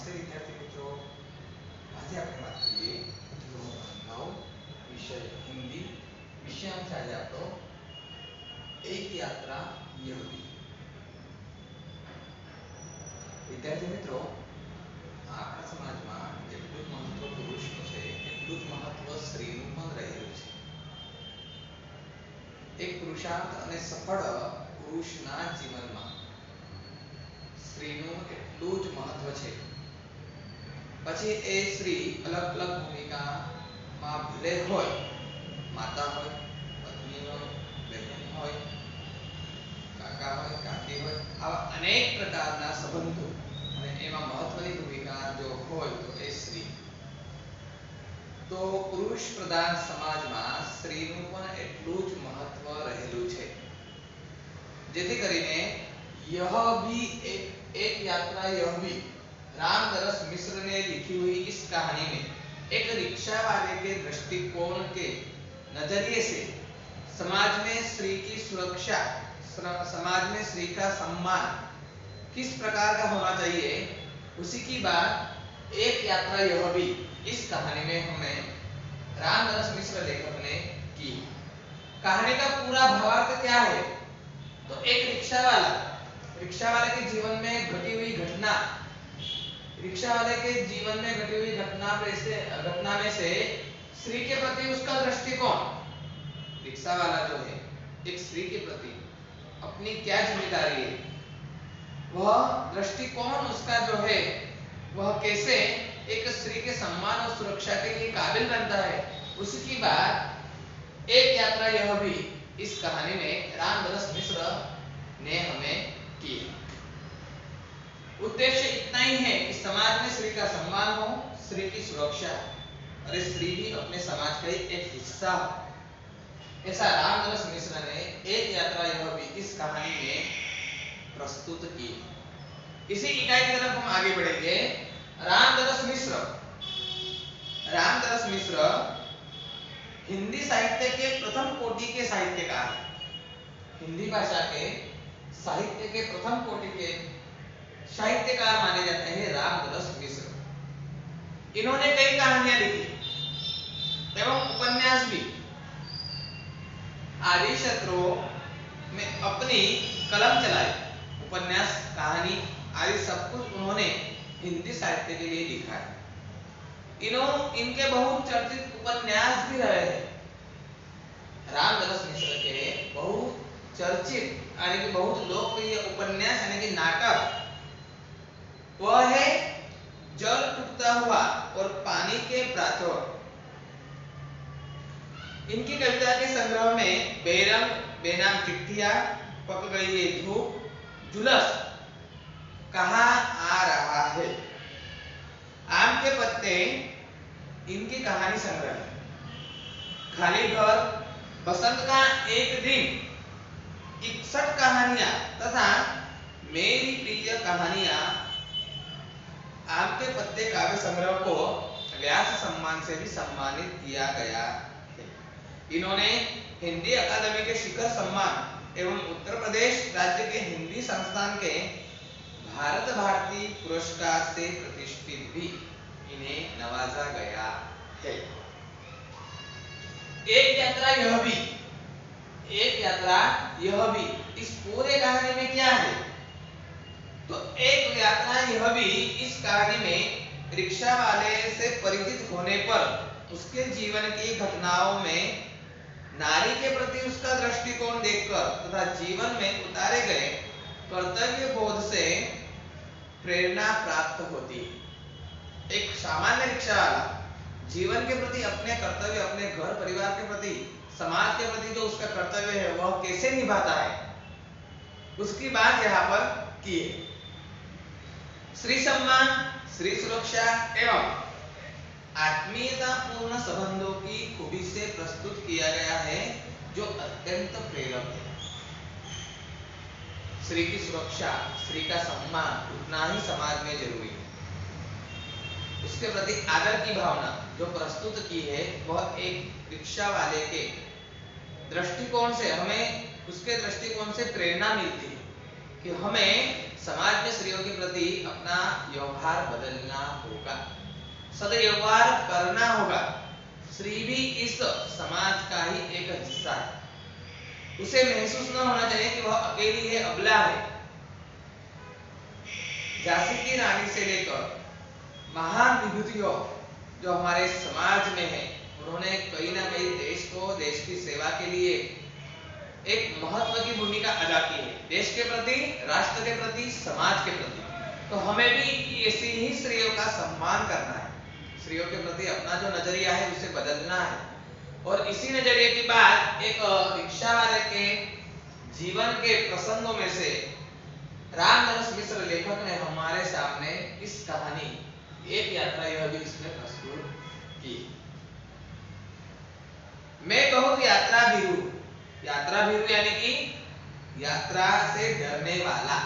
નમસ્તે વિદ્યાર્થી મિત્રો, આજે આપણે વાત કરીએ ધોરણ 9 વિષય હિન્દી વિષયાંશ આજે આપણો એક યાત્રા यह भी। વિદ્યાર્થી મિત્રો, આપણા સમાજમાં જેટલું મહત્વ પુરુષનું છે એટલું જ મહત્વ સ્ત્રીનું પણ રહેલું છે। એક પુરુષાર્થ અને સફળ પુરુષના જીવનમાં સ્ત્રીનું એટલું જ મહત્વ છે। પછી એ સ્ત્રી અલગ અલગ ભૂમિકામાં ભલે હોય, માતા હોય, પત્ની હોય, બહેન હોય, કાકા હોય, કાકી હોય, આવા અનેક પ્રકારના સંબંધો અને એમાં મહત્વની ભૂમિકા જો હોય તો એ સ્ત્રી। તો પુરુષ પ્રધાન સમાજમાં સ્ત્રીનું પણ એટલું જ મહત્વ રહેલું છે, જેથી કરીને यह भी एक यात्रा यह भी रामदरस मिश्र ने लिखी हुई इस कहानी में एक रिक्शा वाले के दृष्टिकोण के नजरिए से समाज में स्त्री की सुरक्षा, समाज में स्त्री का सम्मान किस प्रकार का होना चाहिए, उसी की बात एक यात्रा यह भी इस कहानी में हमें रामदरस मिश्र लेखक ने की। कहानी का पूरा भावार्थ क्या है? तो एक रिक्शा वाले के जीवन में घटी हुई घटना, रिक्शा वाले के जीवन में घटी हुई घटना में से स्त्री के प्रति उसका दृष्टिकोण। रिक्शा वाला जो है एक स्त्री के प्रति अपनी क्या जिम्मेदारी है, वह दृष्टिकोण उसका जो है वह कैसे एक स्त्री के सम्मान और सुरक्षा के लिए काबिल बनता है, उसकी बात एक यात्रा यह भी इस कहानी में रामदरस मिश्र ने हमें की। उद्देश्य इतना ही है कि समाज में स्त्री का सम्मान हो, स्त्री की सुरक्षा, और स्त्री भी अपने समाज का एक हिस्सा हो, ऐसा रामदरस मिश्र ने एक यात्रा यह भी इस कहानी में प्रस्तुत की। इसी इकाई की तरफ हम आगे बढ़ेंगे। रामदरस मिश्र हिंदी साहित्य के प्रथम कोटि के साहित्यकार, हिंदी भाषा के साहित्य के प्रथम कोटि के साहित्यकार माने जाते हैं रामदरस मिश्र। इन्होंने कई कहानियां लिखी एवं उपन्यास भी। आदि शत्रुओं में अपनी कलम चलाई, उपन्यास, कहानी आदि सब कुछ उन्होंने हिंदी साहित्य के लिए लिखा है। इनके बहुत चर्चित उपन्यास भी रहे हैं। रामदरस मिश्र के बहुत चर्चित यानी कि बहुत लोकप्रिय उपन्यास यानी कि नाटक वह है जल टूटता हुआ और पानी के प्राचुर। इनकी कविता के संग्रह में बेरंग, बेनाम चिट्ठियां, पक गई ये धूप, जुलस, कहाँ आ रहा है, आम के पत्ते इनकी कहानी संग्रह है। खाली घर, बसंत का एक दिन, 61 कहानियां तथा मेरी प्रिय कहानियां आम के पत्ते काव्य संग्रह को व्यास सम्मान से भी सम्मानित किया गया है। इन्होंने हिंदी अकादमी के शिखर सम्मान एवं उत्तर प्रदेश राज्य के हिंदी संस्थान के भारत भारती पुरस्कार से प्रतिष्ठित भी इन्हें नवाजा गया है। एक यात्रा यह भी इस पूरे कहानी में क्या है? तो एक यात्रा यह भी इस कहानी में रिक्शा वाले से परिचित होने पर उसके जीवन की घटनाओं में नारी के प्रति उसका दृष्टिकोण देखकर तथा जीवन में उतारे गए कर्तव्य बोध से प्रेरणा प्राप्त होती है। एक सामान्य रिक्शा वाला जीवन के प्रति, अपने कर्तव्य, अपने घर परिवार के प्रति, समाज के प्रति जो उसका कर्तव्य है वह कैसे निभाता है, उसकी बात यहाँ पर की है। स्त्री सम्मान, स्त्री सुरक्षा एवं आत्मीयता पूर्ण संबंधों की खूबी से प्रस्तुत किया गया है, जो अत्यंत प्रेरक है। स्त्री की सुरक्षा, स्त्री का सम्मान उतना ही समाज में जरूरी है। उसके प्रति आदर की भावना जो प्रस्तुत की है वह एक रिक्शा वाले के दृष्टिकोण से, हमें उसके दृष्टिकोण से प्रेरणा मिलती है कि हमें समाज में स्त्रियों के प्रति अपना व्यवहार बदलना होगा, सदव्यवहार करना होगा। स्त्री भी इस समाज का ही एक हिस्सा है। उसे महसूस न होना चाहिए कि वह अकेली है, अबला है। झांसी की रानी से लेकर महान विभूतियों जो हमारे समाज में है, उन्होंने कहीं ना कहीं देश को, देश की सेवा के लिए एक महत्व की भूमिका अदा की है, देश के प्रति, राष्ट्र के प्रति, समाज के प्रति। तो हमें भी ऐसी ही स्त्रियों का सम्मान करना है, स्त्रियों के प्रति अपना जो नजरिया है उसे बदलना है। और इसी नजरिए की बात एक रिक्शा वाले के जीवन के प्रसंगों में से रामनरस मिश्र लेखक ने हमारे सामने इस कहानी, एक यात्रा यह भी इसमें प्रस्तुत की। मैं कहूँ यात्रा भीरू, यात्रा भीरू यानी कि यात्रा से डरने वाला।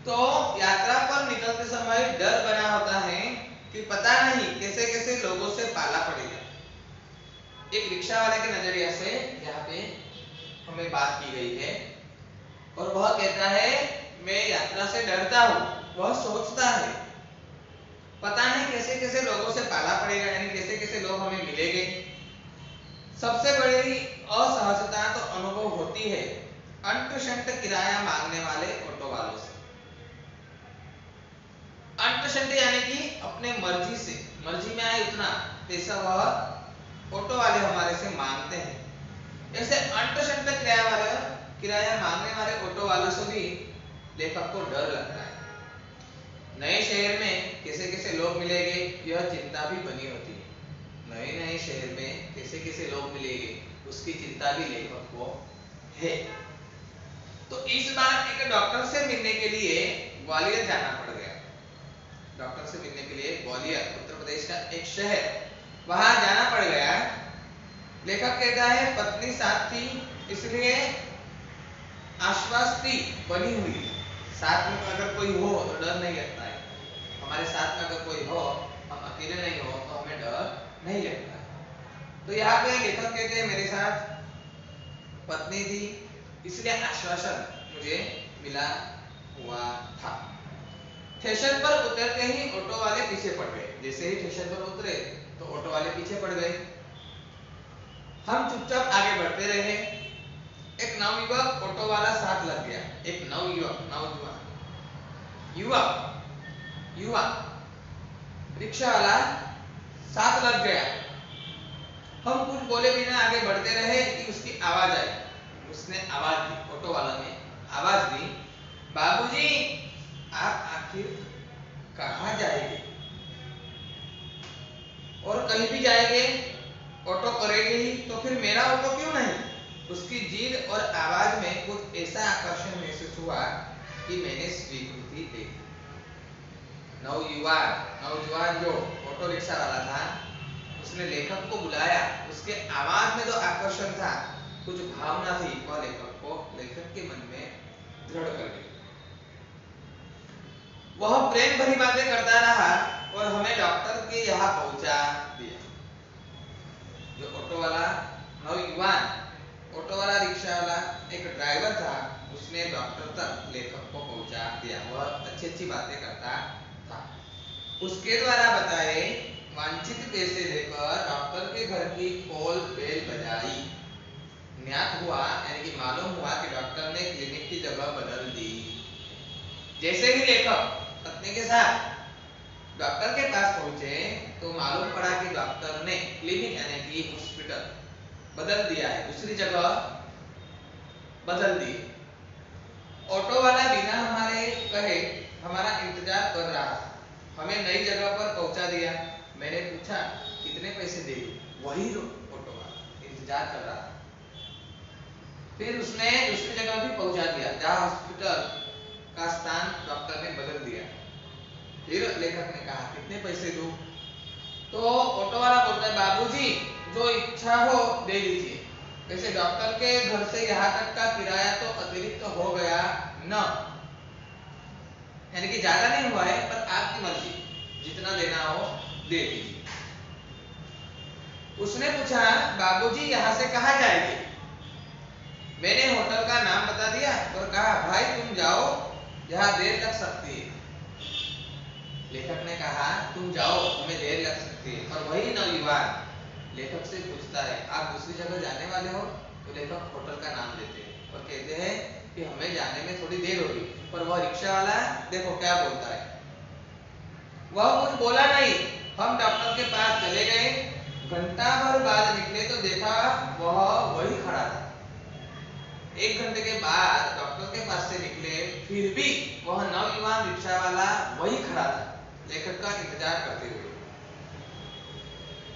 तो यात्रा पर निकलते समय डर बना होता है कि पता नहीं कैसे कैसे लोगों से पाला पड़ेगा। एक रिक्शा वाले के नजरिया से यहाँ पे हमें बात की गई है, और वह कहता है मैं यात्रा से डरता हूँ। वह सोचता है पता नहीं कैसे कैसे लोगों से पाला पड़ेगा, यानी कैसे कैसे लोग हमें मिलेंगे। सबसे बड़ी असहजता तो अनुभव होती है अंट शंट किराया मांगने वाले ऑटो वालों से। अंट शंट यानी कि अपने मर्जी से, मर्जी में आए उतना पैसा वह ऑटो वाले हमारे से मांगते हैं। ऐसे अंट शंट किराया मांगने वाले ऑटो वालों से भी लेखक को डर लगता है। नए शहर में कैसे कैसे लोग मिलेंगे यह चिंता भी बनी होती है। नए नए शहर में कैसे कैसे लोग मिलेंगे उसकी चिंता भी लेखक को है। तो इस बार एक डॉक्टर से मिलने के लिए ग्वालियर जाना पड़ गया। डॉक्टर से मिलने के लिए ग्वालियर उत्तर प्रदेश का एक शहर, वहां जाना पड़ गया। लेखक कहता है पत्नी साथ थी इसलिए आश्वस्ति बनी हुई। साथ में अगर कोई हो तो डर नहीं लगता है। हमारे साथ में अगर कोई हो, हम अकेले नहीं हो तो हमें डर नहीं लगता है। तो यहाँ पे लेखक कहते हैं मेरे साथ पत्नी थी इसलिए आश्वासन मुझे मिला हुआ था। स्टेशन पर उतरते ही ऑटो वाले पीछे पड़ गए। जैसे ही स्टेशन पर उतरे तो ऑटो वाले पीछे पड़ गए। हम चुपचाप आगे बढ़ते रहे। एक नवयुवक ऑटो वाला साथ लग गया। एक युवा रिक्शा वाला साथ लग गया। हम कुछ बोले बिना आगे बढ़ते रहे कि उसकी आवाज आई। उसने आवाज दी, ऑटो वाला ने आवाज दी, बाबूजी आप आखिर कहाँ जाएंगे? और कहीं भी जाएंगे ऑटो करेंगे ही तो फिर मेरा ऑटो क्यों नहीं? उसकी जिद और आवाज में कुछ ऐसा आकर्षण महसूस हुआ कि मैंने स्वीकृति दे दी। नौजवान जो ऑटो रिक्शा वाला था उसने लेखक को बुलाया। उसके आवाज में जो आकर्षण था, कुछ भावना थी, वह लेखक के मन में दृढ़ कर गई। वह प्रेम भरी बातें करता रहा और हमें डॉक्टर के यहाँ पहुंचा दिया। जो ऑटो वाला नौयुवान, ऑटो वाला रिक्शा वाला एक ड्राइवर था, उसने डॉक्टर तक लेखक को पहुंचा दिया। वह अच्छी अच्छी बातें करता था। उसके द्वारा बताए वांछित पैसे लेकर डॉक्टर के घर की कॉल बेल बजाई। ज्ञात हुआ यानी कि मालूम हुआ कि डॉक्टर ने क्लिनिक की जगह बदल दी। जैसे ही लेखक पत्नी के साथ डॉक्टर के पास पहुंचे तो मालूम पड़ा कि डॉक्टर ने क्लिनिक यानी कि हॉस्पिटल बदल दिया है, दूसरी जगह बदल दी। ऑटो वाला बिना हमारे कहे हमारा इंतजार कर रहा था। हमें नई जगह पर पहुंचा दिया। मैंने पूछा कितने पैसे दे? वही ऑटो वाला इंतजार कर रहा था। फिर उसने दूसरी जगह भी पहुंचा दिया जहां हॉस्पिटल का स्थान डॉक्टर ने बदल दिया। फिर लेखक ने कहा कितने पैसे दूं? तो ऑटो वाला बोलता है बाबूजी जो इच्छा हो दे लीजिए। वैसे डॉक्टर के घर से यहाँ तक का किराया तो अतिरिक्त हो गया न, यानी कि ज्यादा नहीं हुआ है, पर आपकी मर्जी, जितना देना हो दे दीजिए। उसने पूछा बाबूजी यहाँ से कहाँ जाएंगे? मैंने होटल का नाम बता दिया दिया और कहा भाई तुम जाओ, यहाँ देर लग सकती है। लेखक ने कहा तुम जाओ, तुम्हें देर लग सकती है। और वही नौयुवान लेखक से पूछता है आप दूसरी जगह जाने वाले हो? तो लेखक होटल का नाम देते हैं और कहते हैं कि हमें जाने में थोड़ी देर होगी। पर वह रिक्शा वाला देखो क्या बोलता है, वह कुछ बोला नहीं। हम डॉक्टर के पास चले गए, घंटा भर बाद निकले तो देखा वह वही खड़ा था। 1 घंटे के बाद डॉक्टर के पास से निकले, फिर भी वह नौयुवान रिक्शा वाला वही खड़ा था, लेखक का इंतजार करते हुए।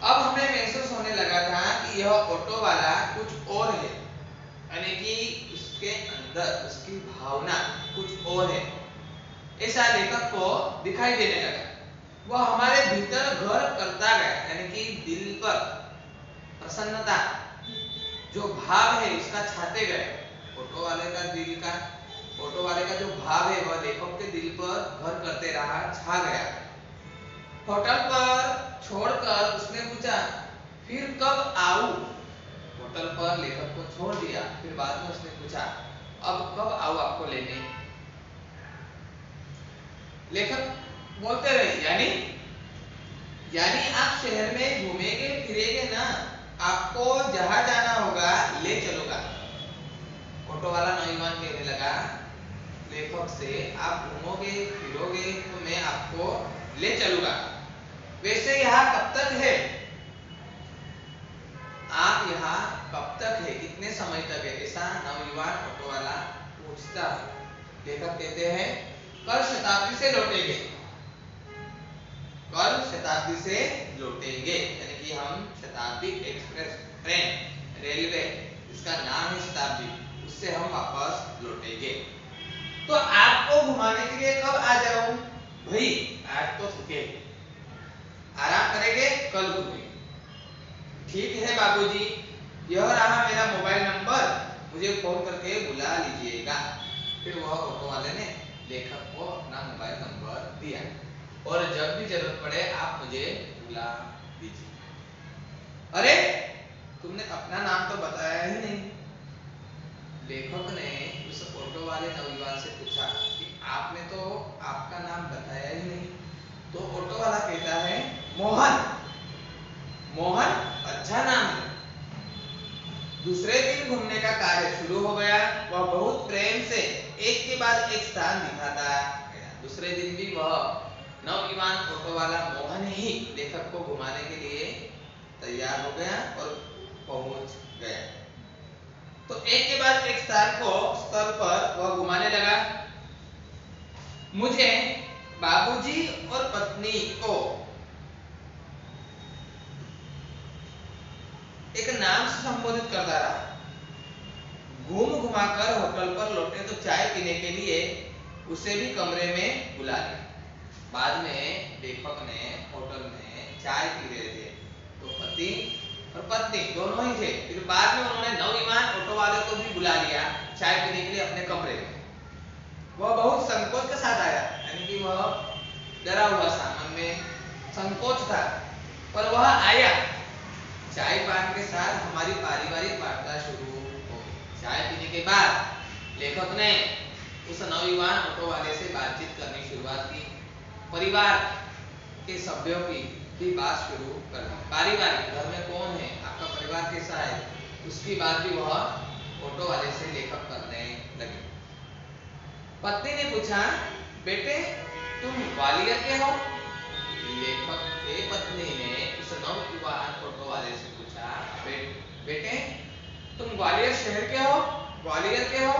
अब हमें महसूस होने लगा था कि यह ऑटो वाला कुछ और है, यानी कि उसके अंदर उसकी भावना कुछ और है, ऐसा लेखक को दिखाई देने लगा। वह हमारे भीतर घर करता गया, यानी कि दिल पर प्रसन्नता जो भाव है उसका छाते गए। ऑटो वाले का दिल का, ऑटो वाले का जो भाव है वह लेखक के दिल पर घर करते रहा, छा गया। होटल पर छोड़कर उसने पूछा फिर कब आऊं? होटल पर लेखक को छोड़ दिया, फिर बाद में उसने पूछा अब कब आऊं आपको लेने? लेखक बोलते रहे यानी आप शहर में घूमेंगे फिरेंगे ना, आपको जहां जाना होगा ले चलूंगा। ऑटो वाला नौजवान कहने लगा लेखक से आप घूमोगे फिरोगे तो मैं आपको ले चलूंगा। वैसे यहाँ कब तक है? आप यहाँ कब तक है, कितने समय तक है? ऐसा नौयुवान ऑटो वाला पूछता है। लेखक कहते हैं कल शताब्दी से लौटेंगे, कल शताब्दी से लौटेंगे, यानी कि हम शताब्दी एक्सप्रेस ट्रेन रेलवे इसका नाम है शताब्दी, उससे हम वापस लौटेंगे। तो आपको घुमाने के लिए कब आ जाऊं? भाई आज तो थके, आराम करेंगे कल घूमेंगे। ठीक है बाबूजी, यह रहा मेरा मोबाइल नंबर, मुझे फोन करके बुला लीजिएगा। फिर वह ऑटो वाले ने लेखक को अपना मोबाइल नंबर दिया और जब भी जरूरत पड़े आप मुझे बुला दीजिए। अरे तुमने अपना नाम तो बताया ही नहीं। लेखक ने उस ऑटो वाले नौजवान से पूछा कि आपने तो आपका नाम बताया ही नहीं। तो ऑटो वाला कहता है मोहन। मोहन अच्छा नाम है। दूसरे दिन घूमने का कार्य शुरू हो गया। वह बहुत प्रेम से एक के बाद एक स्थान दिखाता गया। दूसरे दिन भी वह नौजवान ऑटो वाला मोहन ही लेखक को घुमाने के लिए तैयार हो गया और पहुंच गया। तो एक के बाद एक स्थल पर वह घुमाने लगा। मुझे बाबूजी और पत्नी को एक नाम से संबोधित करता रहा। घूम घुमाकर होटल पर लौटे तो चाय पीने के लिए उसे भी कमरे में बुला लिया। बाद में लेखक ने होटल में चाय पी रहे थे तो पति और पत्नी दोनों ही थे। फिर बाद में उन्होंने नौजवान ऑटो वाले को भी बुला लिया चाय पीने के लिए अपने कमरे में। वह बहुत संकोच के साथ आया, यानी कि वह डरा हुआ था, मन में संकोच था, पर वह आया। चाय पान के साथ हमारी पारिवारिक वार्ता शुरू हो गई। चाय पीने के बाद लेखक ने उस नौजवान ऑटो वाले से बातचीत करनी शुरुआत की। परिवार के सभ्यों की भी बात शुरू कर दी। पारिवारिक, घर में कौन है, आपका परिवार कैसा है, उसकी बात भी वह ऑटो वाले से लेखक करने लगे। पत्नी ने पूछा बेटे तुम ग्वालियर के हो? लेखक के पत्नी ने उस नौजवान ऑटो वाले से पूछा बेटे तुम ग्वालियर शहर के हो? ग्वालियर के हो?